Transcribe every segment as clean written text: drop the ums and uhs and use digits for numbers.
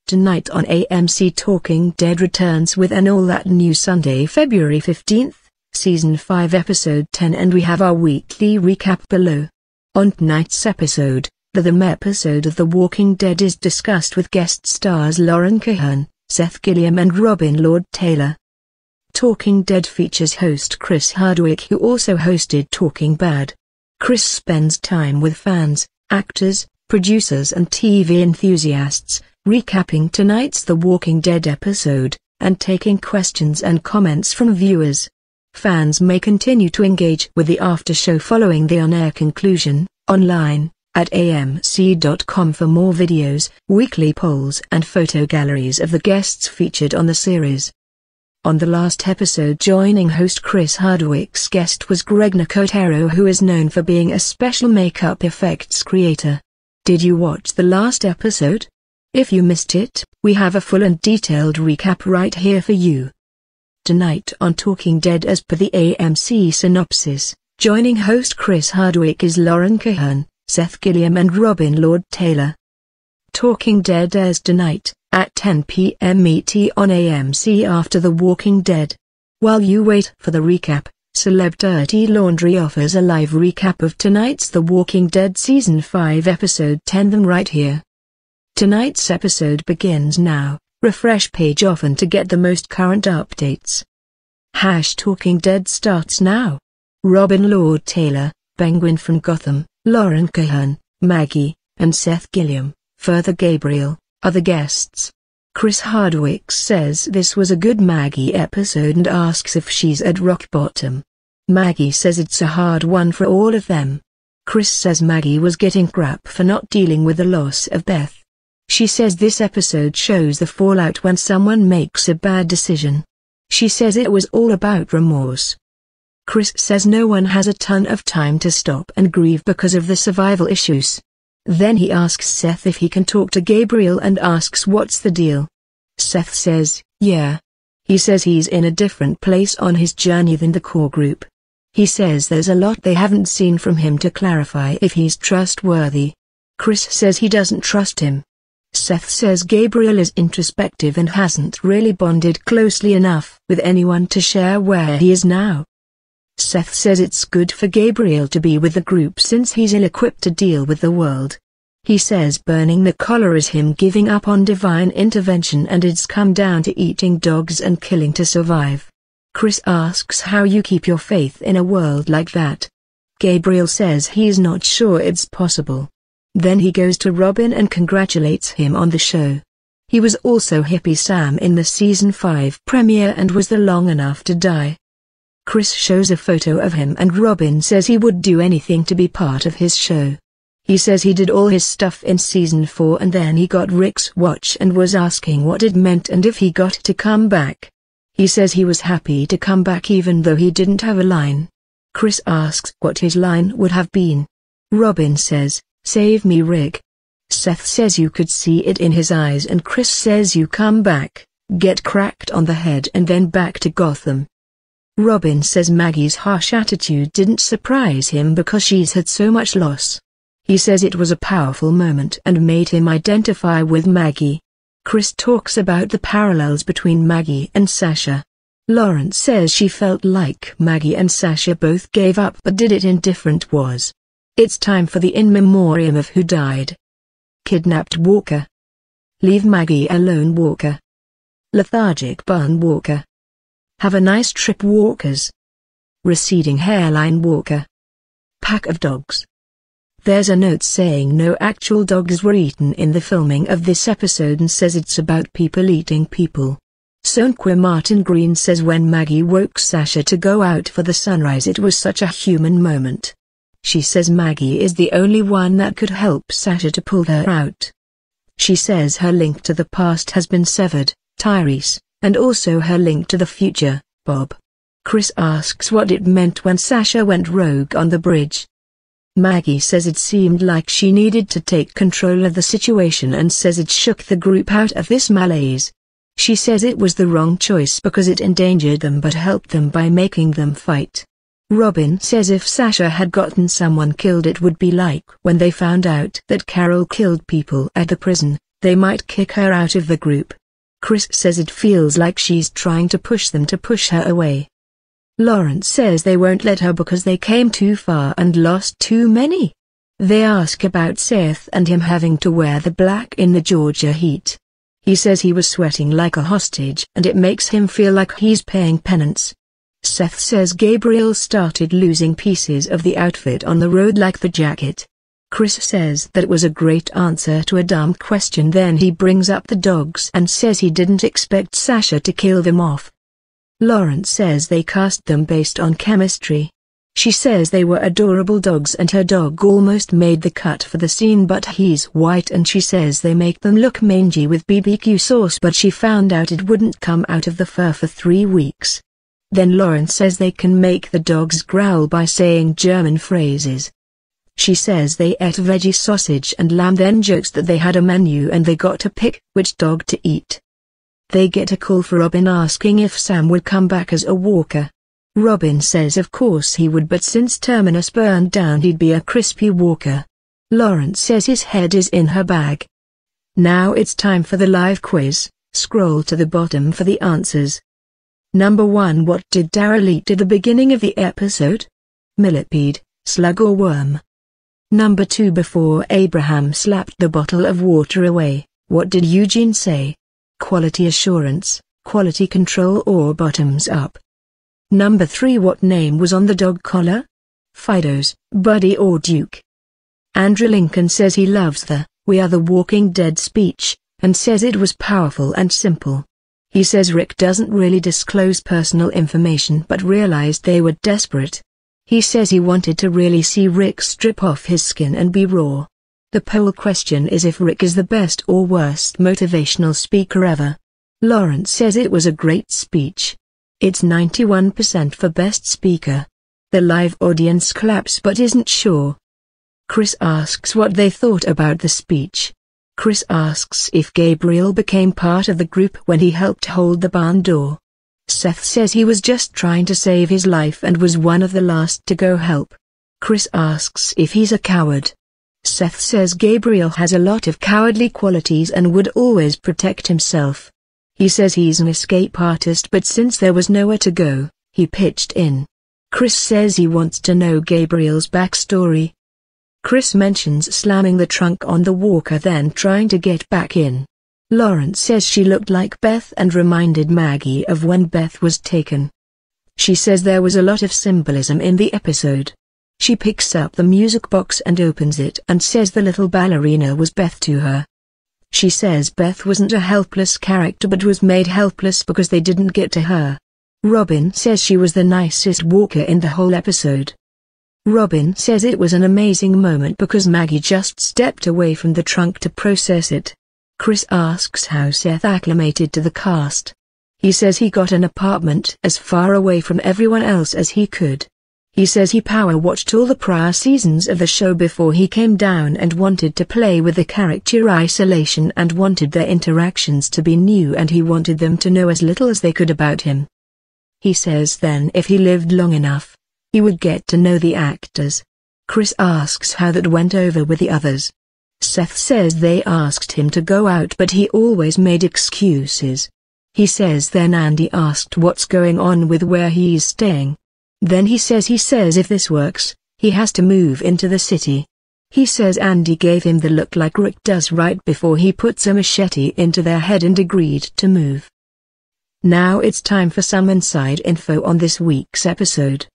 Tonight on AMC, Talking Dead returns with an all-that-new Sunday, February 15th, Season 5 Episode 10, and we have our weekly recap below. On tonight's episode, the theme episode of The Walking Dead is discussed with guest stars Lauren Cohan, Seth Gilliam and Robin Lord Taylor. Talking Dead features host Chris Hardwick, who also hosted Talking Bad. Chris spends time with fans, actors, producers and TV enthusiasts, recapping tonight's The Walking Dead episode, and taking questions and comments from viewers. Fans may continue to engage with the after-show following the on-air conclusion, online, at amc.com for more videos, weekly polls and photo galleries of the guests featured on the series. On the last episode, joining host Chris Hardwick's guest was Greg Nicotero, who is known for being a special makeup effects creator. Did you watch the last episode? If you missed it, we have a full and detailed recap right here for you. Tonight on Talking Dead, as per the AMC synopsis, joining host Chris Hardwick is Lauren Cohan, Seth Gilliam and Robin Lord Taylor. Talking Dead airs tonight, at 10 p.m. ET on AMC after The Walking Dead. While you wait for the recap, Celeb Dirty Laundry offers a live recap of tonight's The Walking Dead Season 5 Episode 10, them right here. Tonight's episode begins now. Refresh page often to get the most current updates. Talking Dead starts now. Robin Lord Taylor, Penguin from Gotham, Lauren Cohan, Maggie, and Seth Gilliam, further Gabriel, are the guests. Chris Hardwick says this was a good Maggie episode and asks if she's at rock bottom. Maggie says it's a hard one for all of them. Chris says Maggie was getting crap for not dealing with the loss of Beth. She says this episode shows the fallout when someone makes a bad decision. She says it was all about remorse. Chris says no one has a ton of time to stop and grieve because of the survival issues. Then he asks Seth if he can talk to Gabriel and asks what's the deal. Seth says, yeah. He says he's in a different place on his journey than the core group. He says there's a lot they haven't seen from him to clarify if he's trustworthy. Chris says he doesn't trust him. Seth says Gabriel is introspective and hasn't really bonded closely enough with anyone to share where he is now. Seth says it's good for Gabriel to be with the group since he's ill-equipped to deal with the world. He says burning the collar is him giving up on divine intervention and it's come down to eating dogs and killing to survive. Chris asks how you keep your faith in a world like that. Gabriel says he's not sure it's possible. Then he goes to Robin and congratulates him on the show. He was also Hippie Sam in the Season 5 premiere and was the long enough to die. Chris shows a photo of him and Robin says he would do anything to be part of his show. He says he did all his stuff in Season 4 and then he got Rick's watch and was asking what it meant and if he got to come back. He says he was happy to come back even though he didn't have a line. Chris asks what his line would have been. Robin says, "Save me, Rick." Seth says you could see it in his eyes and Chris says you come back, get cracked on the head and then back to Gotham. Robin says Maggie's harsh attitude didn't surprise him because she's had so much loss. He says it was a powerful moment and made him identify with Maggie. Chris talks about the parallels between Maggie and Sasha. Lauren says she felt like Maggie and Sasha both gave up but did it in different ways. It's time for the in memoriam of who died. Kidnapped Walker. Leave Maggie alone Walker. Lethargic Bun Walker. Have a nice trip Walkers. Receding hairline Walker. Pack of dogs. There's a note saying no actual dogs were eaten in the filming of this episode and says it's about people eating people. Sonqua Martin Green says when Maggie woke Sasha to go out for the sunrise it was such a human moment. She says Maggie is the only one that could help Sasha to pull her out. She says her link to the past has been severed, Tyrese, and also her link to the future, Bob. Chris asks what it meant when Sasha went rogue on the bridge. Maggie says it seemed like she needed to take control of the situation and says it shook the group out of this malaise. She says it was the wrong choice because it endangered them but helped them by making them fight. Robin says if Sasha had gotten someone killed it would be like when they found out that Carol killed people at the prison, They might kick her out of the group. Chris says it feels like she's trying to push them to push her away. Lawrence says they won't let her because they came too far and lost too many. They ask about Seth and him having to wear the black in the Georgia heat. He says he was sweating like a hostage and it makes him feel like he's paying penance. Seth says Gabriel started losing pieces of the outfit on the road like the jacket. Chris says that was a great answer to a dumb question. Then he brings up the dogs and says he didn't expect Sasha to kill them off. Lawrence says they cast them based on chemistry. She says they were adorable dogs and her dog almost made the cut for the scene but he's white, and she says they make them look mangy with BBQ sauce, but she found out it wouldn't come out of the fur for 3 weeks. Then Lawrence says they can make the dogs growl by saying German phrases. She says they ate veggie sausage and lamb, then jokes that they had a menu and they got to pick which dog to eat. They get a call for Robin asking if Sam would come back as a walker. Robin says of course he would, but since Terminus burned down he'd be a crispy walker. Lawrence says his head is in her bag. Now it's time for the live quiz. Scroll to the bottom for the answers. Number 1. What did Daryl eat at the beginning of the episode? Millipede, slug or worm? Number 2. Before Abraham slapped the bottle of water away, what did Eugene say? Quality assurance, quality control or bottoms up? Number 3. What name was on the dog collar? Fido's, Buddy or Duke? Andrew Lincoln says he loves the "We Are the Walking Dead" speech, and says it was powerful and simple. He says Rick doesn't really disclose personal information but realized they were desperate. He says he wanted to really see Rick strip off his skin and be raw. The poll question is if Rick is the best or worst motivational speaker ever. Lawrence says it was a great speech. It's 91% for best speaker. The live audience claps but isn't sure. Chris asks what they thought about the speech. Chris asks if Gabriel became part of the group when he helped hold the barn door. Seth says he was just trying to save his life and was one of the last to go help. Chris asks if he's a coward. Seth says Gabriel has a lot of cowardly qualities and would always protect himself. He says he's an escape artist, but since there was nowhere to go, he pitched in. Chris says he wants to know Gabriel's backstory. Chris mentions slamming the trunk on the walker then trying to get back in. Lawrence says she looked like Beth and reminded Maggie of when Beth was taken. She says there was a lot of symbolism in the episode. She picks up the music box and opens it and says the little ballerina was Beth to her. She says Beth wasn't a helpless character but was made helpless because they didn't get to her. Robin says she was the nicest walker in the whole episode. Robin says it was an amazing moment because Maggie just stepped away from the trunk to process it. Chris asks how Seth acclimated to the cast. He says he got an apartment as far away from everyone else as he could. He says he power watched all the prior seasons of the show before he came down and wanted to play with the character isolation and wanted their interactions to be new and he wanted them to know as little as they could about him. He says then if he lived long enough, he would get to know the actors. Chris asks how that went over with the others. Seth says they asked him to go out but he always made excuses. He says then Andy asked what's going on with where he's staying. Then he says if this works, he has to move into the city. He says Andy gave him the look like Rick does right before he puts a machete into their head and agreed to move. Now it's time for some inside info on this week's episode.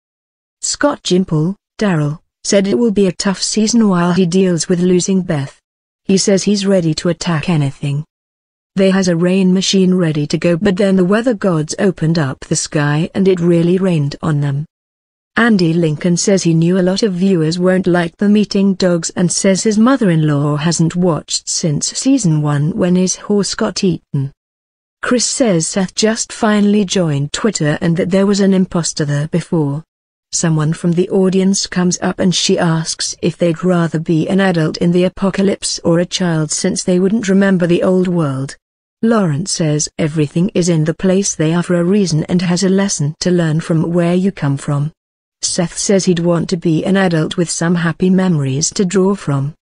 Scott Gimple, Daryl, said it will be a tough season while he deals with losing Beth. He says he's ready to attack anything. They has a rain machine ready to go but then the weather gods opened up the sky and it really rained on them. Andy Lincoln says he knew a lot of viewers won't like the meeting dogs and says his mother-in-law hasn't watched since season 1 when his horse got eaten. Chris says Seth just finally joined Twitter and that there was an imposter there before. Someone from the audience comes up and she asks if they'd rather be an adult in the apocalypse or a child since they wouldn't remember the old world. Lawrence says everything is in the place they are for a reason and has a lesson to learn from where you come from. Seth says he'd want to be an adult with some happy memories to draw from.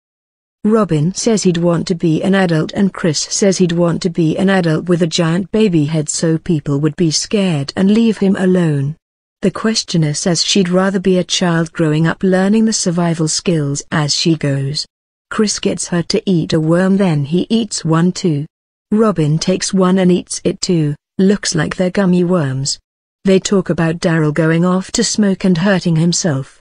Robin says he'd want to be an adult and Chris says he'd want to be an adult with a giant baby head so people would be scared and leave him alone. The questioner says she'd rather be a child growing up learning the survival skills as she goes. Chris gets her to eat a worm, then he eats one too. Robin takes one and eats it too, looks like they're gummy worms. They talk about Daryl going off to smoke and hurting himself.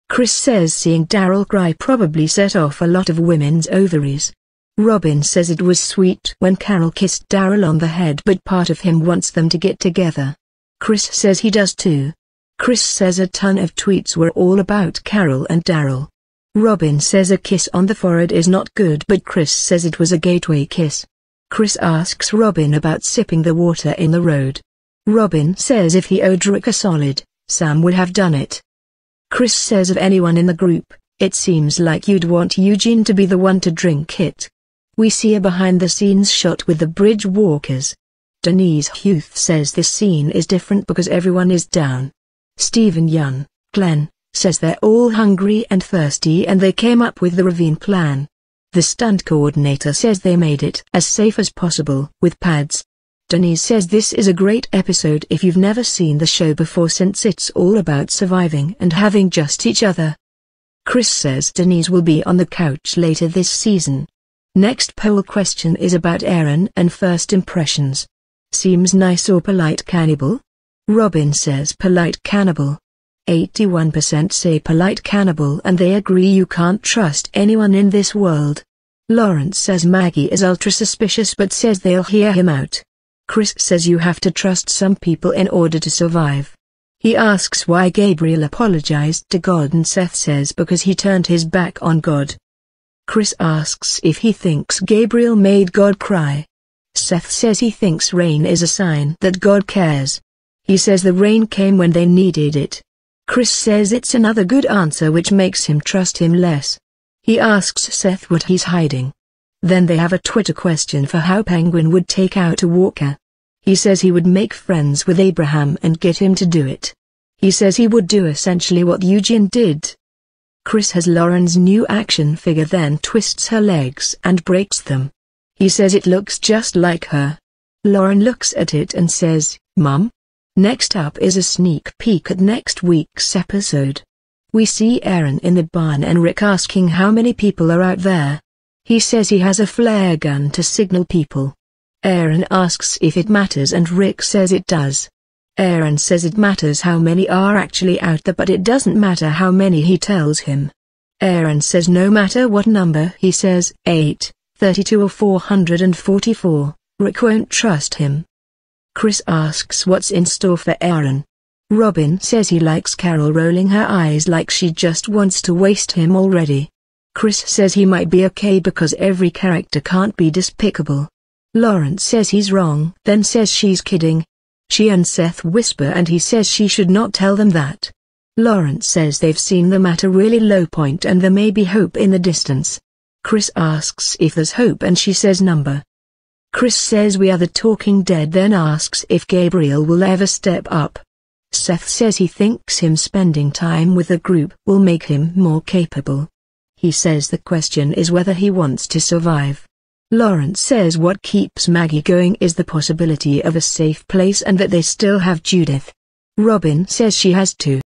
Chris says seeing Daryl cry probably set off a lot of women's ovaries. Robin says it was sweet when Carol kissed Daryl on the head, but part of him wants them to get together. Chris says he does too. Chris says a ton of tweets were all about Carol and Daryl. Robin says a kiss on the forehead is not good, but Chris says it was a gateway kiss. Chris asks Robin about sipping the water in the road. Robin says if he owed Rick a solid, Sam would have done it. Chris says of anyone in the group, it seems like you'd want Eugene to be the one to drink it. We see a behind-the-scenes shot with the bridge walkers. Denise Huth says this scene is different because everyone is down. Stephen Young, Glenn, says they're all hungry and thirsty and they came up with the ravine plan. The stunt coordinator says they made it as safe as possible with pads. Denise says this is a great episode if you've never seen the show before since it's all about surviving and having just each other. Chris says Denise will be on the couch later this season. Next poll question is about Aaron and first impressions. Seems nice or polite cannibal? Robin says polite cannibal. 81% say polite cannibal and they agree you can't trust anyone in this world. Lawrence says Maggie is ultra suspicious but says they'll hear him out. Chris says you have to trust some people in order to survive. He asks why Gabriel apologized to God and Seth says because he turned his back on God. Chris asks if he thinks Gabriel made God cry. Seth says he thinks rain is a sign that God cares. He says the rain came when they needed it. Chris says it's another good answer which makes him trust him less. He asks Seth what he's hiding. Then they have a Twitter question for how Penguin would take out a walker. He says he would make friends with Abraham and get him to do it. He says he would do essentially what Eugene did. Chris has Lauren's new action figure then twists her legs and breaks them. He says it looks just like her. Lauren looks at it and says, "Mom?" Next up is a sneak peek at next week's episode. We see Aaron in the barn and Rick asking how many people are out there. He says he has a flare gun to signal people. Aaron asks if it matters and Rick says it does. Aaron says it matters how many are actually out there but it doesn't matter how many he tells him. Aaron says no matter what number he says, 8, 32 or 444, Rick won't trust him. Chris asks what's in store for Aaron. Robin says he likes Carol rolling her eyes like she just wants to waste him already. Chris says he might be okay because every character can't be despicable. Lawrence says he's wrong, then says she's kidding. She and Seth whisper and he says she should not tell them that. Lawrence says they've seen them at a really low point and there may be hope in the distance. Chris asks if there's hope and she says number. Chris says we are the talking dead then asks if Gabriel will ever step up. Seth says he thinks him spending time with the group will make him more capable. He says the question is whether he wants to survive. Lawrence says what keeps Maggie going is the possibility of a safe place and that they still have Judith. Robin says she has to.